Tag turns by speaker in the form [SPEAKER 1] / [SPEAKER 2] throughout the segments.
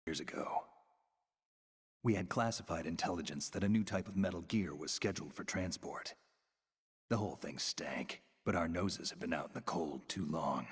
[SPEAKER 1] years ago. We had classified intelligence that a new type of Metal Gear was scheduled for transport. The whole thing stank, but our noses have been out in the cold too long.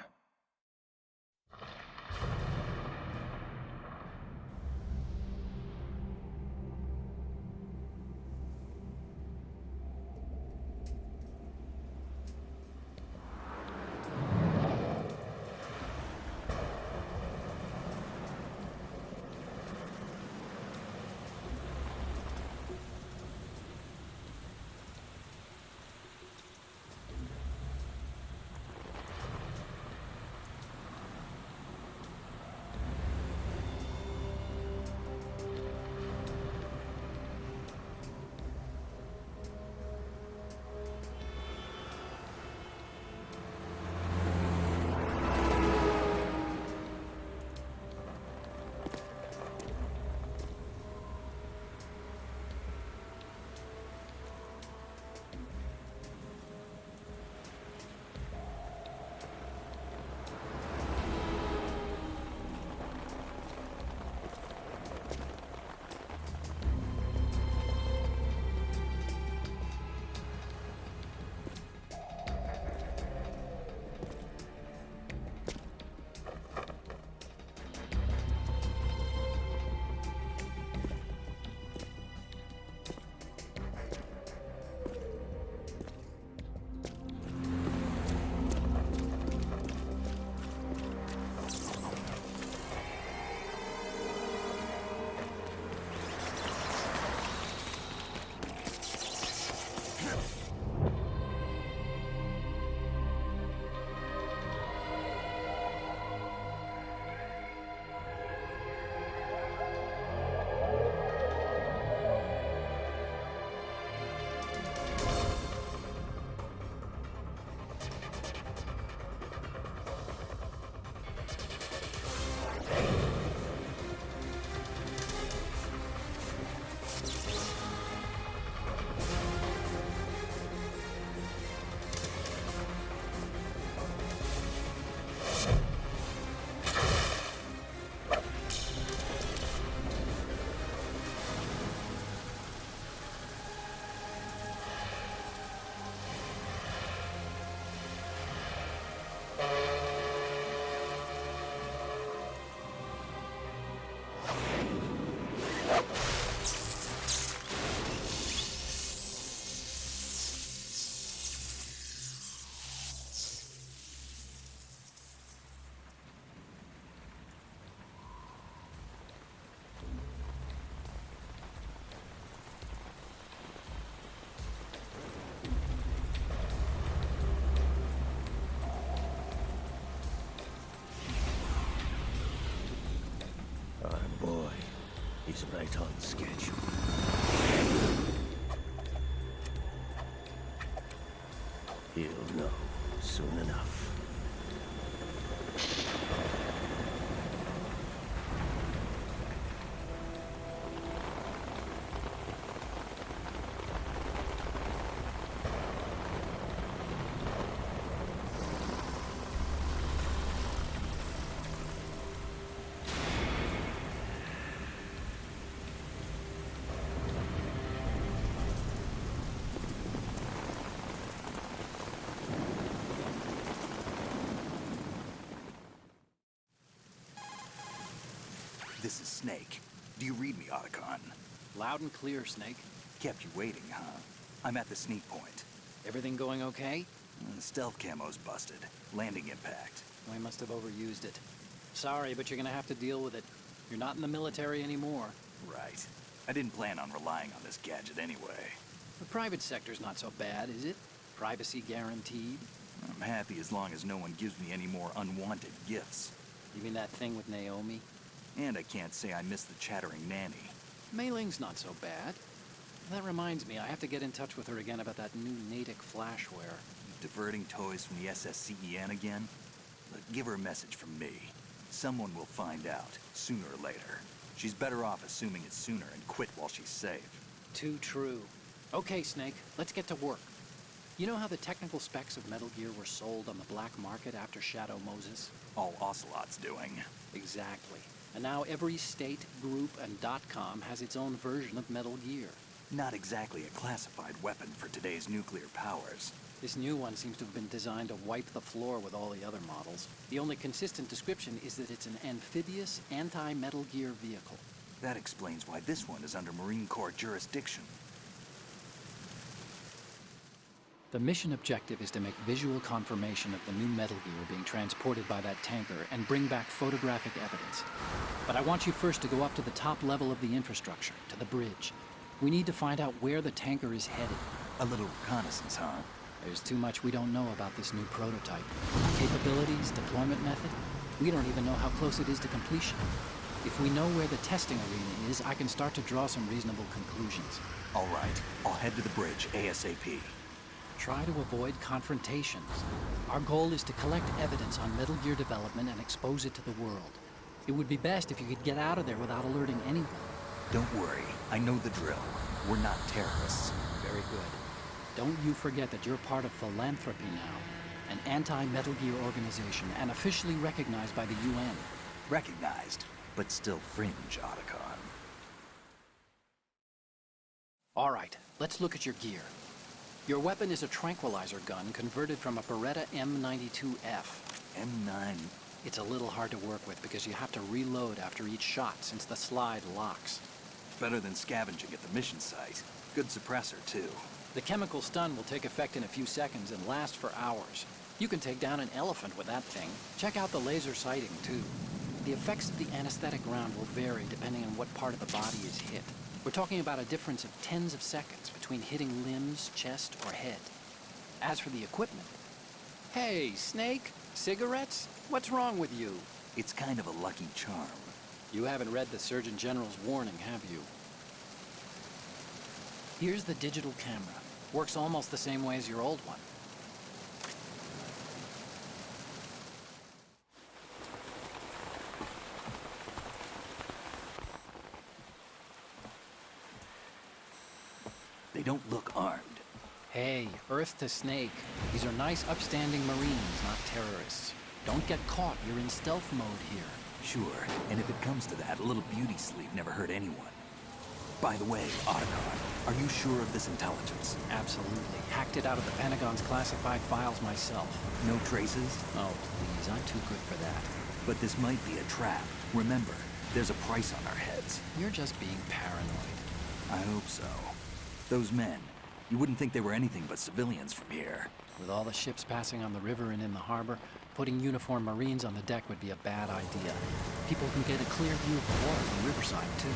[SPEAKER 2] He's right on schedule. He'll know soon enough.
[SPEAKER 1] This is Snake. Do you read me, Otacon?
[SPEAKER 3] Loud and clear, Snake.
[SPEAKER 1] Kept you waiting, huh? I'm at the sneak point.
[SPEAKER 3] Everything going okay?
[SPEAKER 1] The stealth camo's busted. Landing impact.
[SPEAKER 3] I must have overused it. Sorry, but you're gonna have to deal with it. You're not in the military anymore.
[SPEAKER 1] Right. I didn't plan on relying on this gadget anyway.
[SPEAKER 3] The private sector's not so bad, is it? Privacy guaranteed?
[SPEAKER 1] I'm happy as long as no one gives me any more unwanted gifts.
[SPEAKER 3] You mean that thing with Naomi?
[SPEAKER 1] And I can't say I miss the chattering nanny.
[SPEAKER 3] Mei Ling's not so bad. That reminds me, I have to get in touch with her again about that new Natick flashware.
[SPEAKER 1] Diverting toys from the SSCEN again? Look, give her a message from me. Someone will find out, sooner or later. She's better off assuming it sooner and quit while she's safe.
[SPEAKER 3] Too true. Okay, Snake, let's get to work. You know how the technical specs of Metal Gear were sold on the black market after Shadow Moses?
[SPEAKER 1] All Ocelot's doing.
[SPEAKER 3] Exactly. And now every state, group, and .com has its own version of Metal Gear.
[SPEAKER 1] Not exactly a classified weapon for today's nuclear powers.
[SPEAKER 3] This new one seems to have been designed to wipe the floor with all the other models. The only consistent description is that it's an amphibious, anti-Metal Gear vehicle.
[SPEAKER 1] That explains why this one is under Marine Corps jurisdiction.
[SPEAKER 3] The mission objective is to make visual confirmation of the new Metal Gear being transported by that tanker and bring back photographic evidence. But I want you first to go up to the top level of the infrastructure, to the bridge. We need to find out where the tanker is headed.
[SPEAKER 1] A little reconnaissance, huh?
[SPEAKER 3] There's too much we don't know about this new prototype. Capabilities, deployment method. We don't even know how close it is to completion. If we know where the testing arena is, I can start to draw some reasonable conclusions.
[SPEAKER 1] All right, I'll head to the bridge ASAP.
[SPEAKER 3] Try to avoid confrontations. Our goal is to collect evidence on Metal Gear development and expose it to the world. It would be best if you could get out of there without alerting anyone.
[SPEAKER 1] Don't worry, I know the drill. We're not terrorists.
[SPEAKER 3] Very good. Don't you forget that you're part of Philanthropy now, an anti-Metal Gear organization and officially recognized by the UN.
[SPEAKER 1] Recognized, but still fringe, Otacon.
[SPEAKER 3] All right, let's look at your gear. Your weapon is a tranquilizer gun converted from a Beretta M92F.
[SPEAKER 1] M9.
[SPEAKER 3] It's a little hard to work with because you have to reload after each shot since the slide locks.
[SPEAKER 1] Better than scavenging at the mission site. Good suppressor, too.
[SPEAKER 3] The chemical stun will take effect in a few seconds and last for hours. You can take down an elephant with that thing. Check out the laser sighting, too. The effects of the anesthetic round will vary depending on what part of the body is hit. We're talking about a difference of tens of seconds between hitting limbs, chest, or head. As for the equipment... Hey, Snake? Cigarettes? What's wrong with you?
[SPEAKER 1] It's kind of a lucky charm.
[SPEAKER 3] You haven't read the Surgeon General's warning, have you? Here's the digital camera. Works almost the same way as your old one.
[SPEAKER 1] They don't look armed.
[SPEAKER 3] Hey, Earth to Snake. These are nice, upstanding Marines, not terrorists. Don't get caught. You're in stealth mode here.
[SPEAKER 1] Sure, and if it comes to that, a little beauty sleep never hurt anyone. By the way, Otacon, are you sure of this intelligence?
[SPEAKER 3] Absolutely. Hacked it out of the Pentagon's classified files myself.
[SPEAKER 1] No traces?
[SPEAKER 3] Oh, please, I'm too good for that.
[SPEAKER 1] But this might be a trap. Remember, there's a price on our heads.
[SPEAKER 3] You're just being paranoid.
[SPEAKER 1] I hope so. Those men, you wouldn't think they were anything but civilians from here.
[SPEAKER 3] With all the ships passing on the river and in the harbor, putting uniformed Marines on the deck would be a bad idea. People can get a clear view of the water from Riverside, too.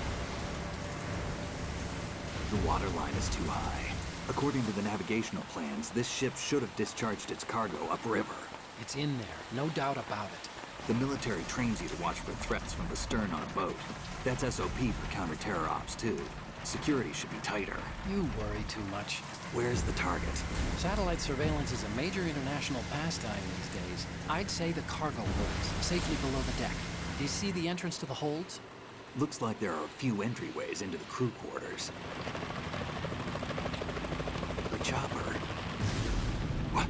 [SPEAKER 1] The water line is too high. According to the navigational plans, this ship should have discharged its cargo upriver.
[SPEAKER 3] It's in there, no doubt about it.
[SPEAKER 1] The military trains you to watch for threats from the stern on a boat. That's SOP for counter-terror ops, too. Security should be tighter.
[SPEAKER 3] You worry too much.
[SPEAKER 1] Where's the target?
[SPEAKER 3] Satellite surveillance is a major international pastime these days. I'd say the cargo holds, safely below the deck. Do you see the entrance to the holds?
[SPEAKER 1] Looks like there are a few entryways into the crew quarters. The chopper. What?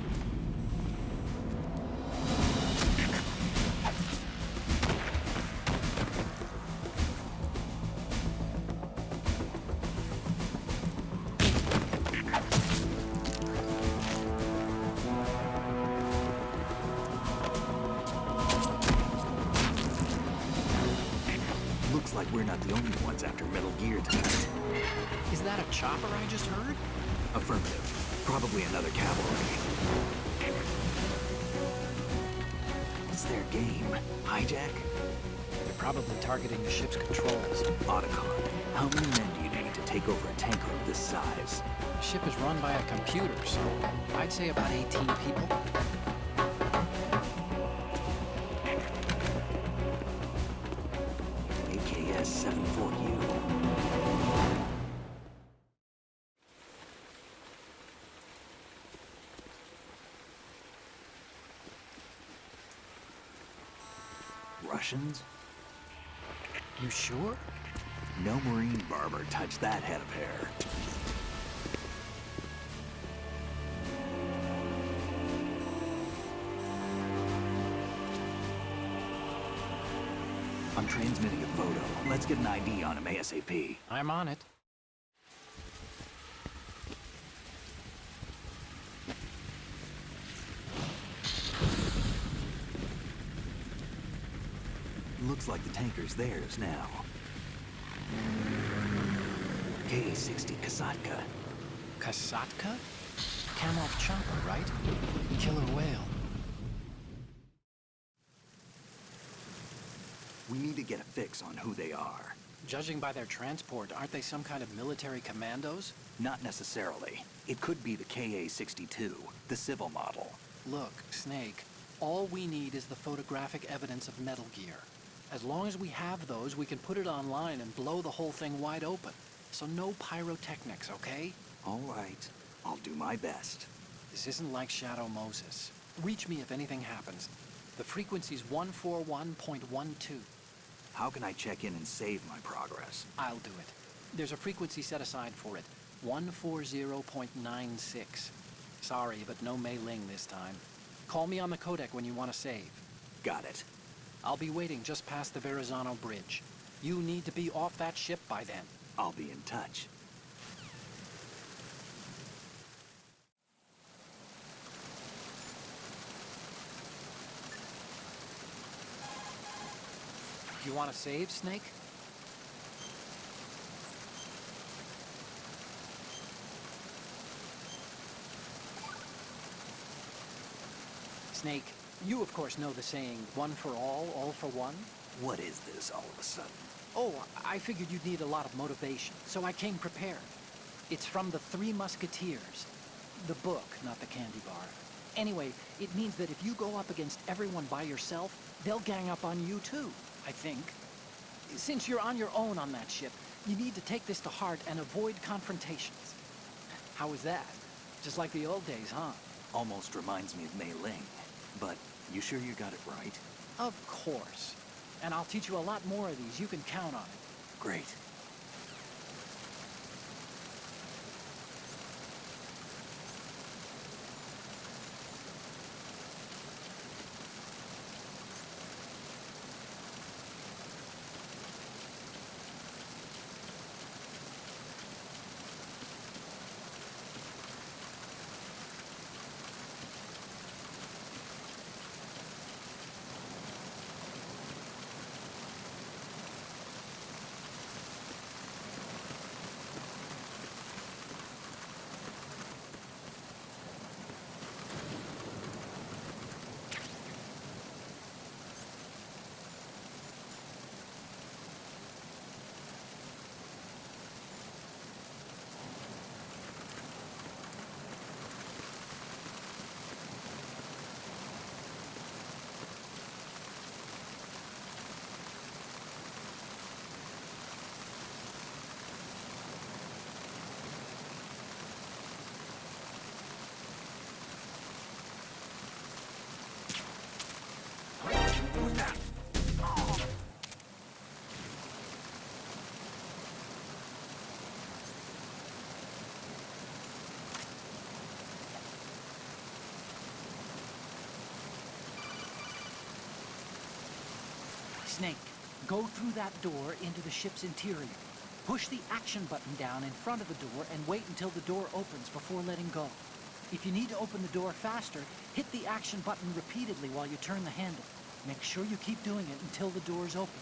[SPEAKER 1] Looks like we're not the only ones after Metal Gear tonight.
[SPEAKER 3] Is that a chopper I just heard?
[SPEAKER 1] Affirmative. Probably another cavalry. It's their game. Hijack?
[SPEAKER 3] They're probably targeting the ship's controls.
[SPEAKER 1] Otacon, how many men do you need to take over a tanker of this size?
[SPEAKER 3] The ship is run by a computer, so I'd say about 18 people.
[SPEAKER 1] AKS 74U. Russians?
[SPEAKER 3] You sure?
[SPEAKER 1] No Marine barber touched that head of hair. I'm transmitting a photo. Let's get an ID on him ASAP.
[SPEAKER 3] I'm on it.
[SPEAKER 1] Looks like the tanker's theirs now. Ka-60 Kasatka.
[SPEAKER 3] Kasatka? Kamov chopper, right? Killer whale.
[SPEAKER 1] We need to get a fix on who they are.
[SPEAKER 3] Judging by their transport, aren't they some kind of military commandos?
[SPEAKER 1] Not necessarily. It could be the Ka-62, the civil model.
[SPEAKER 3] Look, Snake, all we need is the photographic evidence of Metal Gear. As long as we have those, we can put it online and blow the whole thing wide open. So no pyrotechnics, okay?
[SPEAKER 1] All right. I'll do my best.
[SPEAKER 3] This isn't like Shadow Moses. Reach me if anything happens. The frequency's 141.12.
[SPEAKER 1] How can I check in and save my progress?
[SPEAKER 3] I'll do it. There's a frequency set aside for it. 140.96. Sorry, but no Mei Ling this time. Call me on the codec when you want to save.
[SPEAKER 1] Got it.
[SPEAKER 3] I'll be waiting just past the Verrazano Bridge. You need to be off that ship by then.
[SPEAKER 1] I'll be in touch.
[SPEAKER 3] You want to save, Snake? Snake, you of course know the saying, one for all for one?
[SPEAKER 1] What is this all of a sudden?
[SPEAKER 3] Oh, I figured you'd need a lot of motivation, so I came prepared. It's from the Three Musketeers. The book, not the candy bar. Anyway, it means that if you go up against everyone by yourself, they'll gang up on you too, I think. Since you're on your own on that ship, you need to take this to heart and avoid confrontations. How was that? Just like the old days, huh?
[SPEAKER 1] Almost reminds me of Mei Ling. But you sure you got it right?
[SPEAKER 3] Of course. And I'll teach you a lot more of these. You can count on it.
[SPEAKER 1] Great. Who's that?
[SPEAKER 3] Snake, go through that door into the ship's interior. Push the action button down in front of the door and wait until the door opens before letting go. If you need to open the door faster, hit the action button repeatedly while you turn the handle. Make sure you keep doing it until the door's open.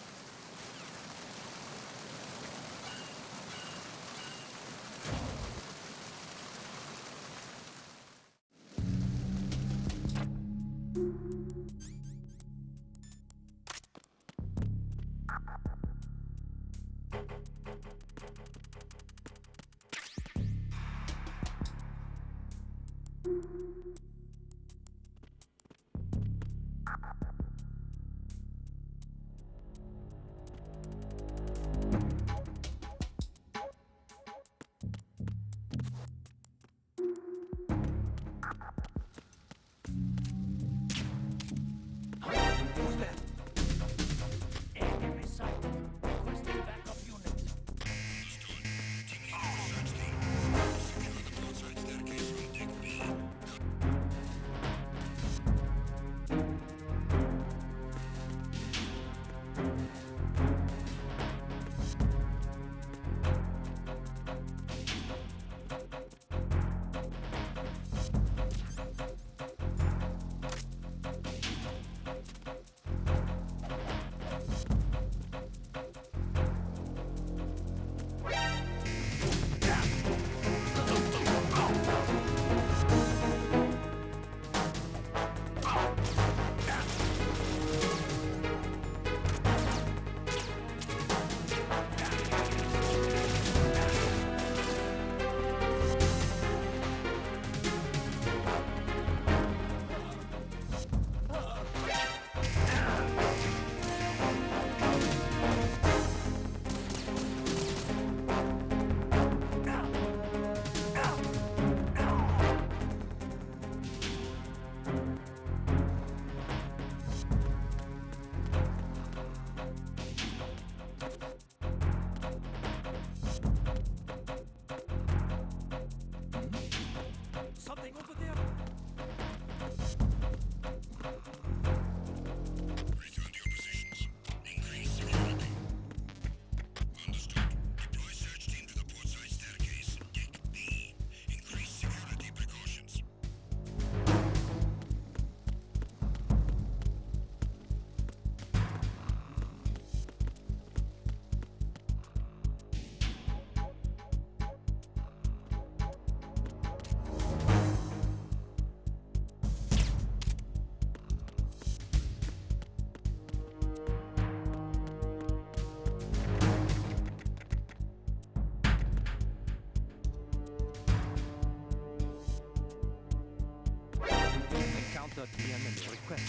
[SPEAKER 4] 3:30 p.m. and your request.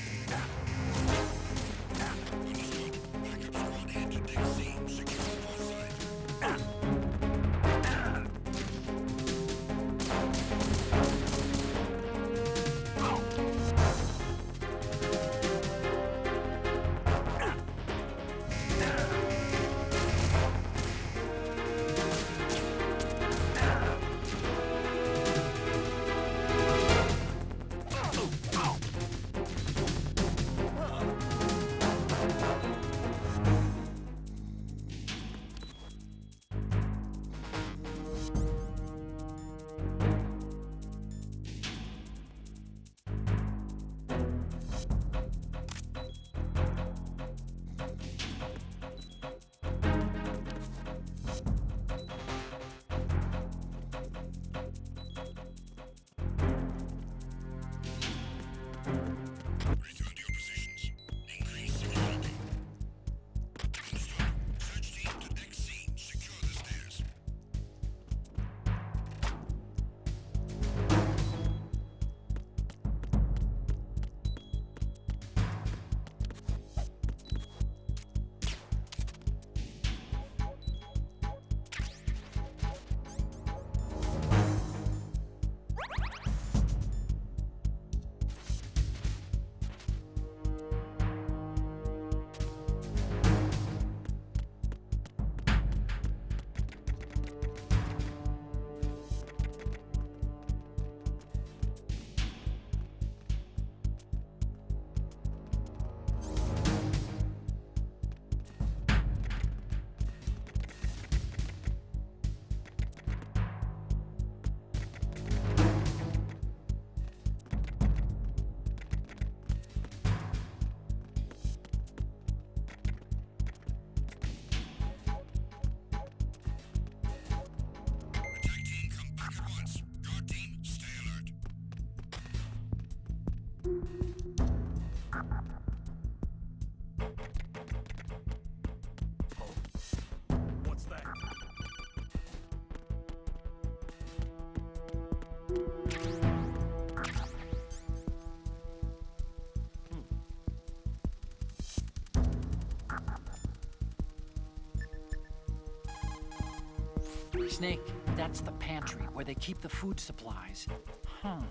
[SPEAKER 3] Snake, that's the pantry where they keep the food supplies. Huh.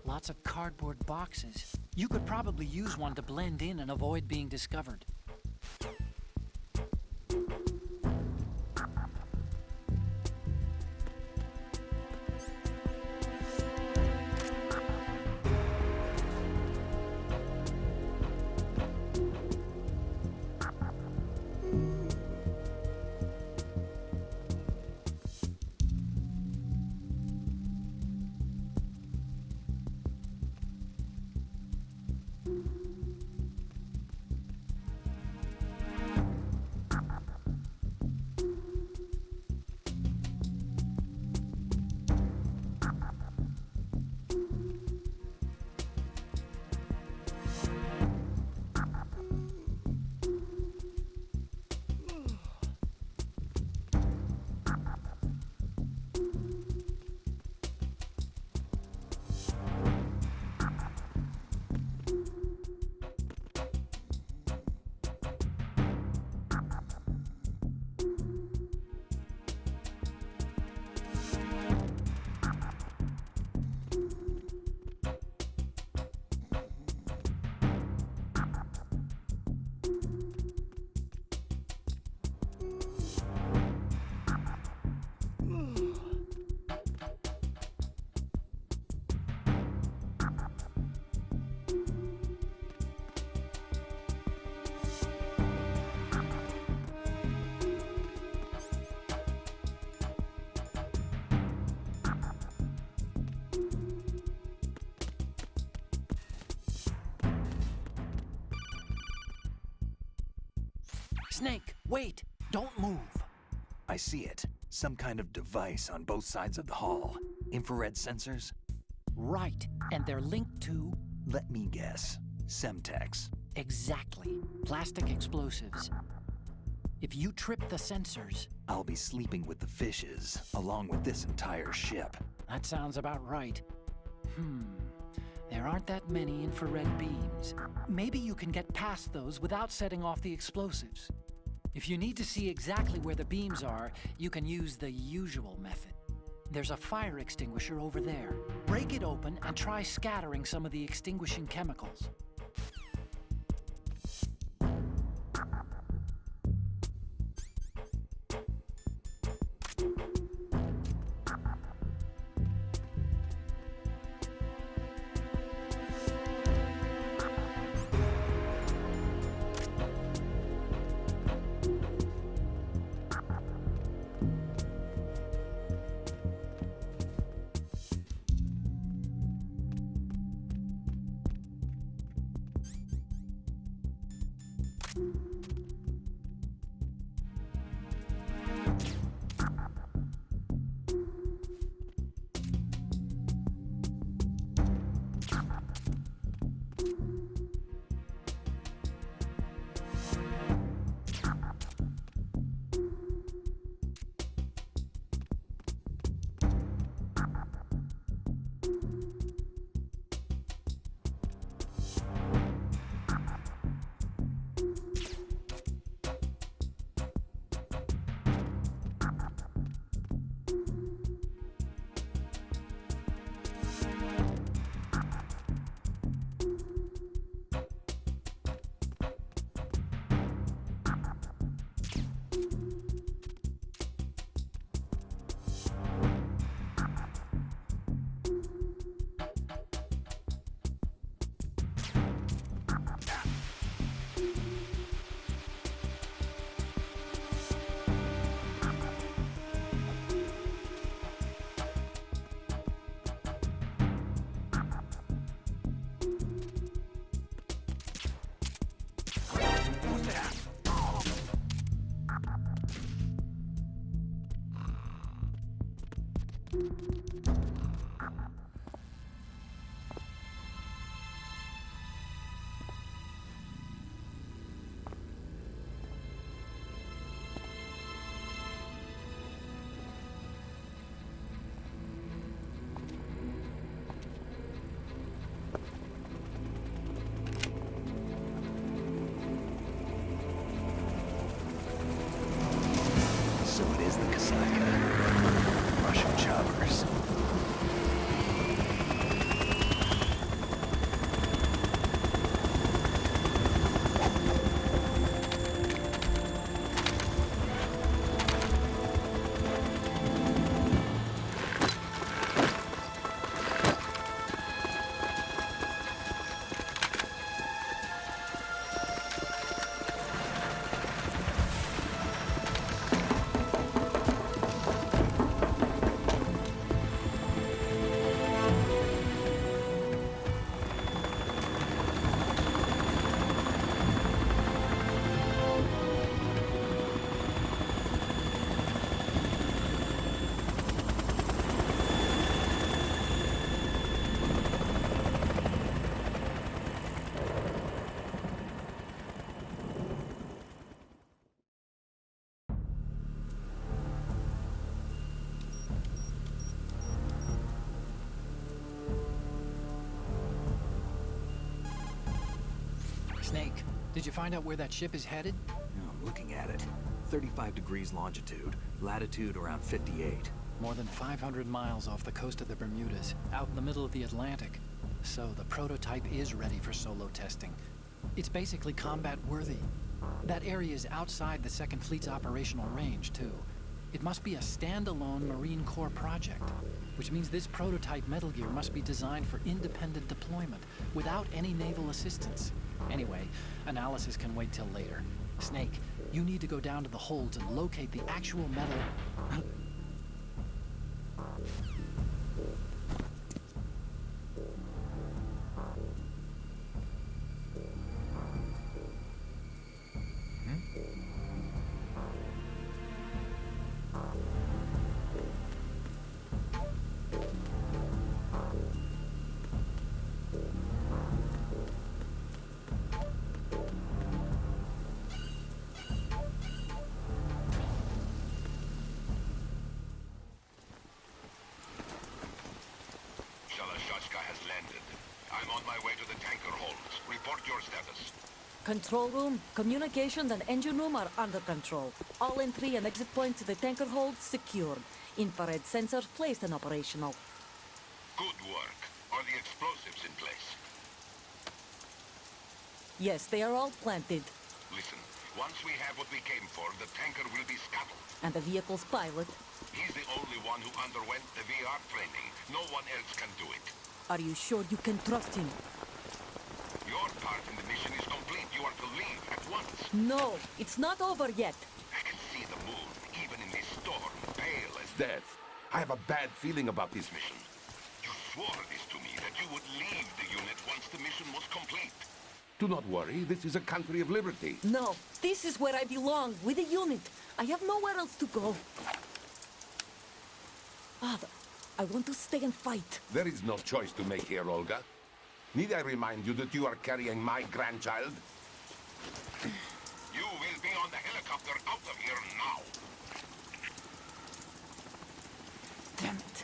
[SPEAKER 3] Lots of cardboard boxes. You could probably use one to blend in and avoid being discovered. Snake, wait! Don't move!
[SPEAKER 1] I see it. Some kind of device on both sides of the hall. Infrared sensors?
[SPEAKER 3] Right, and they're linked to...
[SPEAKER 1] Let me guess. Semtex.
[SPEAKER 3] Exactly. Plastic explosives. If you trip the sensors...
[SPEAKER 1] I'll be sleeping with the fishes, along with this entire ship.
[SPEAKER 3] That sounds about right. There aren't that many infrared beams. Maybe you can get past those without setting off the explosives. If you need to see exactly where the beams are, you can use the usual method. There's a fire extinguisher over there. Break it open and try scattering some of the extinguishing chemicals.
[SPEAKER 1] So it is the Kasaka. Russian choppers.
[SPEAKER 3] Snake, did you find out where that ship is headed?
[SPEAKER 5] I'm looking at it. 35 degrees longitude, latitude around 58.
[SPEAKER 3] More than 500 miles off the coast of the Bermudas, out in the middle of the Atlantic. So the prototype is ready for solo testing. It's basically combat worthy. That area is outside the Second Fleet's operational range, too. It must be a standalone Marine Corps project, which means this prototype Metal Gear must be designed for independent deployment, without any naval assistance. Anyway, analysis can wait till later. Snake, you need to go down to the holds and locate the actual metal...
[SPEAKER 6] I'm on my way to the tanker holds. Report your status.
[SPEAKER 7] Control room, communications, and engine room are under control. All entry and exit points to the tanker hold secured. Infrared sensors placed and operational.
[SPEAKER 6] Good work. Are the explosives in place?
[SPEAKER 7] Yes, they are all planted.
[SPEAKER 6] Listen, once we have what we came for, the tanker will be scuttled.
[SPEAKER 7] And the vehicle's pilot.
[SPEAKER 6] He's the only one who underwent the VR training. No one else can do it.
[SPEAKER 7] Are you sure you can trust him?
[SPEAKER 6] Your part in the mission is complete. You are to leave at once.
[SPEAKER 7] No, it's not over yet.
[SPEAKER 6] I can see the moon, even in this storm, pale as
[SPEAKER 8] Death. I have a bad feeling about this mission.
[SPEAKER 6] you swore this to me, that you would leave the unit once the mission was complete.
[SPEAKER 8] Do not worry, this is a country of liberty.
[SPEAKER 7] No, this is where I belong, with the unit. I have nowhere else to go. Father, I want to stay and fight.
[SPEAKER 8] There is no choice to make here, Olga. Need I remind you that you are carrying my grandchild?
[SPEAKER 6] You will be on the helicopter out of here now.
[SPEAKER 7] Damn it.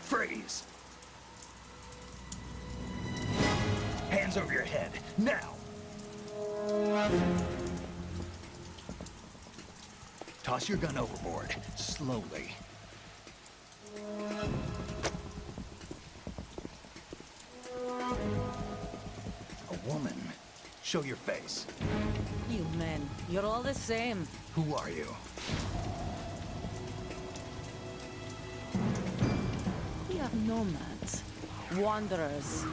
[SPEAKER 1] Freeze! Hands over your head, now! Toss your gun overboard, slowly. A woman. Show your face.
[SPEAKER 7] You men, you're all the same.
[SPEAKER 1] Who are you?
[SPEAKER 7] We are nomads. Wanderers.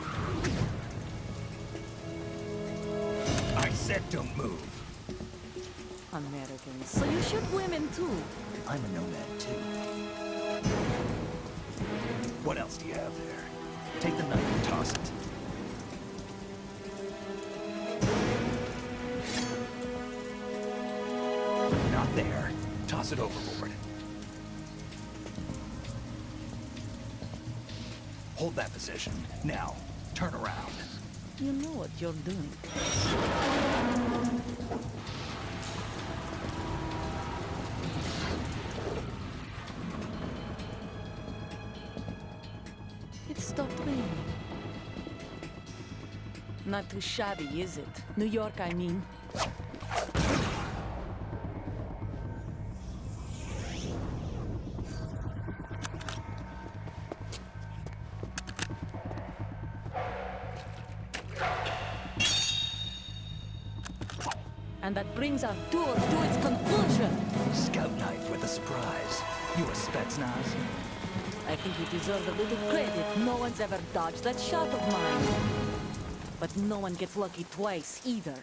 [SPEAKER 1] I said don't move.
[SPEAKER 7] Americans. So you shoot women too.
[SPEAKER 1] I'm a nomad too. What else do you have there? Take the knife and toss it. Not there. Toss it overboard. Hold that position. Now, turn around.
[SPEAKER 7] You know what you're doing. It stopped raining. Not too shabby, is it? New York, I mean. And that brings our tour to its conclusion.
[SPEAKER 1] Scout knife with a surprise. You a Spetsnaz?
[SPEAKER 7] I think you deserve a little credit. No one's ever dodged that shot of mine. But no one gets lucky twice, either.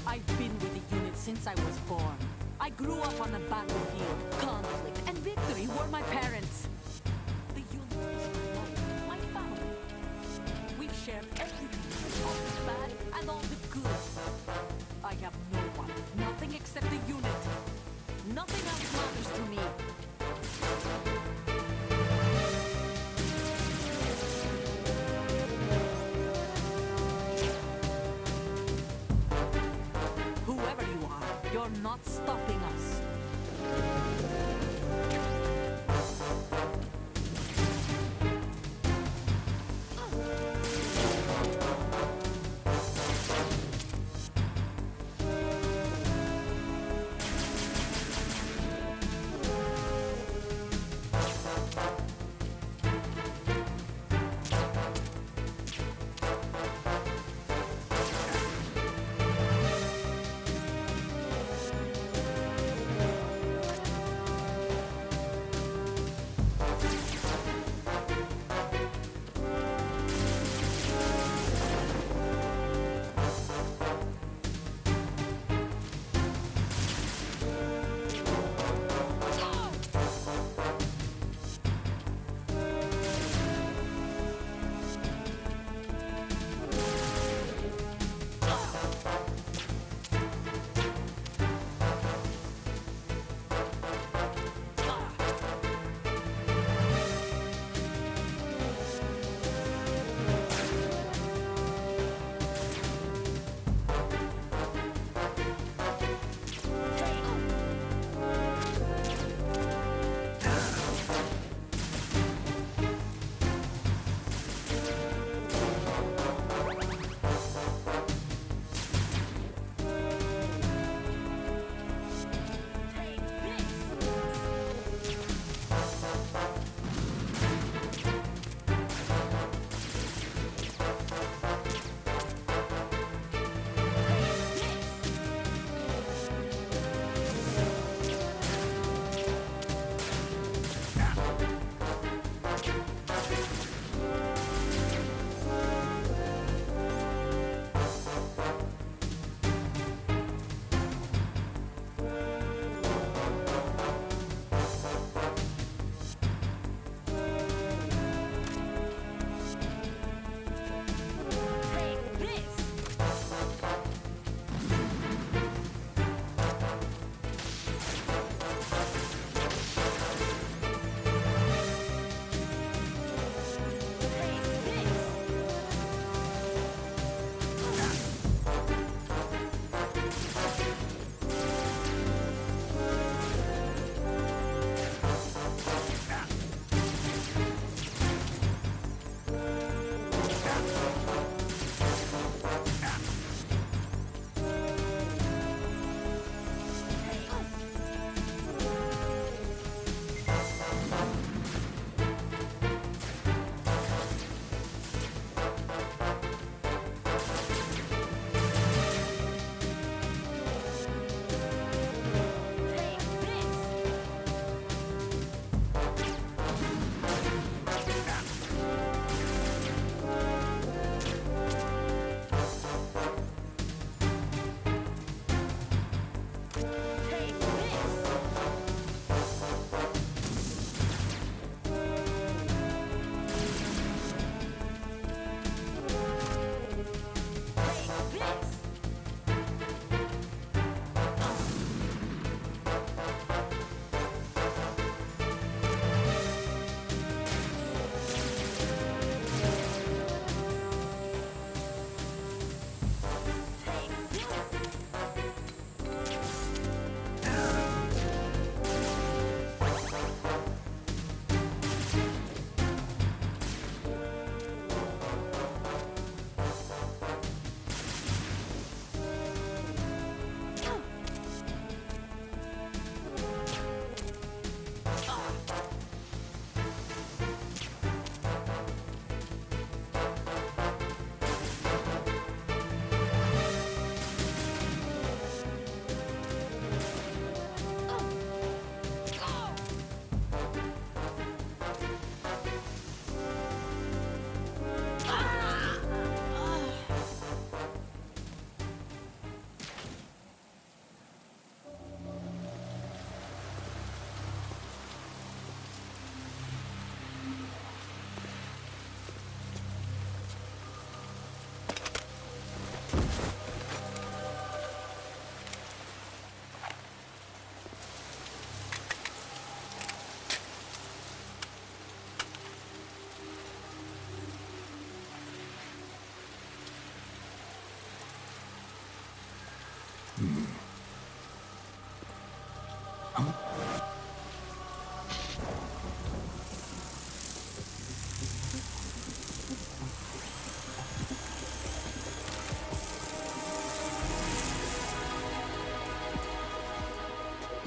[SPEAKER 7] I've been with the unit since I was born. I grew up on the battlefield. Conflict and victory were my parents. The unit is my family. We've shared everything, all the bad and all the good. I have no one, nothing except the unit. Nothing else matters to me. Whoever you are, you're not stopping us.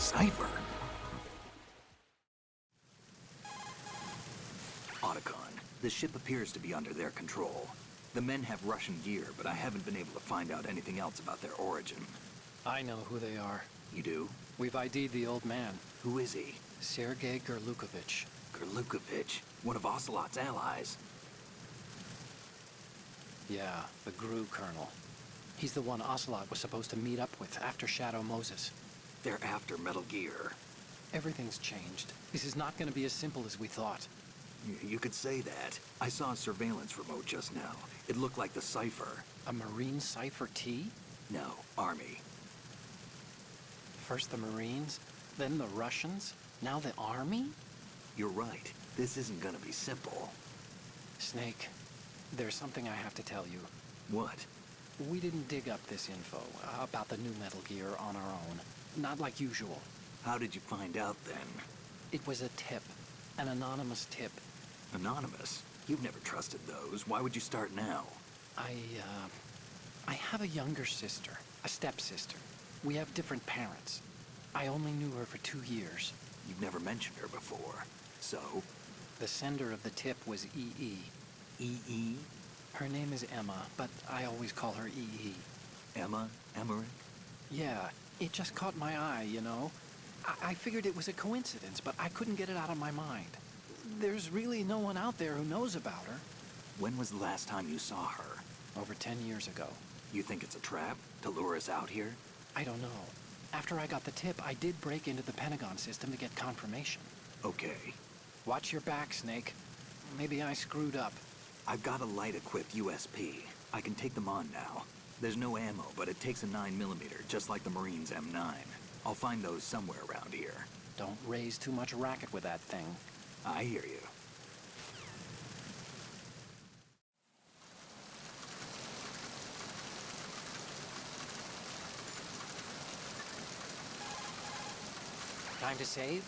[SPEAKER 5] cipher. Otacon, the ship appears to be under their control. The men have Russian gear, but I haven't been able to find out anything else about their origin.
[SPEAKER 3] I know who they are.
[SPEAKER 5] You do?
[SPEAKER 3] We've ID'd the old man,
[SPEAKER 5] Who is he?
[SPEAKER 3] Sergei Gerlukovich.
[SPEAKER 5] Gerlukovich, one of Ocelot's allies.
[SPEAKER 3] Yeah, the GRU colonel. He's the one Ocelot was supposed to meet up with after Shadow Moses.
[SPEAKER 5] They're after Metal Gear.
[SPEAKER 3] Everything's changed. This is not going to be as simple as we thought.
[SPEAKER 5] You could say that. I saw a surveillance remote just now. It looked like the cipher.
[SPEAKER 3] A Marine Cipher T?
[SPEAKER 5] No, Army.
[SPEAKER 3] First the Marines, then the Russians, now the Army?
[SPEAKER 5] You're right. This isn't gonna be simple.
[SPEAKER 3] Snake, there's something I have to tell you.
[SPEAKER 5] What?
[SPEAKER 3] We didn't dig up this info about the new Metal Gear on our own. Not like usual.
[SPEAKER 5] How did you find out then?
[SPEAKER 3] It was a tip. An anonymous tip.
[SPEAKER 5] Anonymous? You've never trusted those. Why would you start now?
[SPEAKER 3] I have a younger sister, a stepsister. We have different parents. I only knew her for 2 years.
[SPEAKER 5] You've never mentioned her before. So?
[SPEAKER 3] The sender of the tip was EE.
[SPEAKER 5] EE?
[SPEAKER 3] Her name is Emma, but I always call her EE.
[SPEAKER 5] Emma? Emmerich?
[SPEAKER 3] Yeah, it just caught my eye, you know? I figured it was a coincidence, but I couldn't get it out of my mind. There's really no one out there who knows about her.
[SPEAKER 5] When was the last time you saw her?
[SPEAKER 3] Over 10 years ago.
[SPEAKER 5] You think it's a trap? To lure us out here?
[SPEAKER 3] I don't know. After I got the tip, I did break into the Pentagon system to get confirmation.
[SPEAKER 5] Okay.
[SPEAKER 3] Watch your back, Snake. Maybe I screwed up.
[SPEAKER 5] I've got a light-equipped USP. I can take them on now. There's no ammo, but it takes a 9mm, just like the Marines' M9. I'll find those somewhere around here.
[SPEAKER 3] Don't raise too much racket with that thing.
[SPEAKER 5] I hear you.
[SPEAKER 3] Time to save?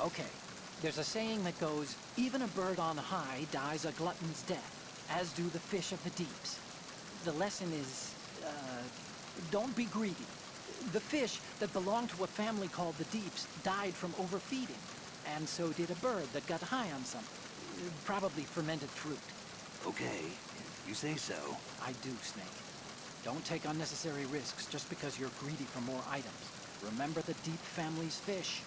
[SPEAKER 3] Okay. There's a saying that goes, even a bird on high dies a glutton's death, as do the fish of the deeps. The lesson is, don't be greedy. The fish that belonged to a family called the Deeps died from overfeeding, and so did a bird that got high on something, probably fermented fruit.
[SPEAKER 5] Okay, you say so.
[SPEAKER 3] I do, Snake. Don't take unnecessary risks just because you're greedy for more items. Remember the Deep family's fish.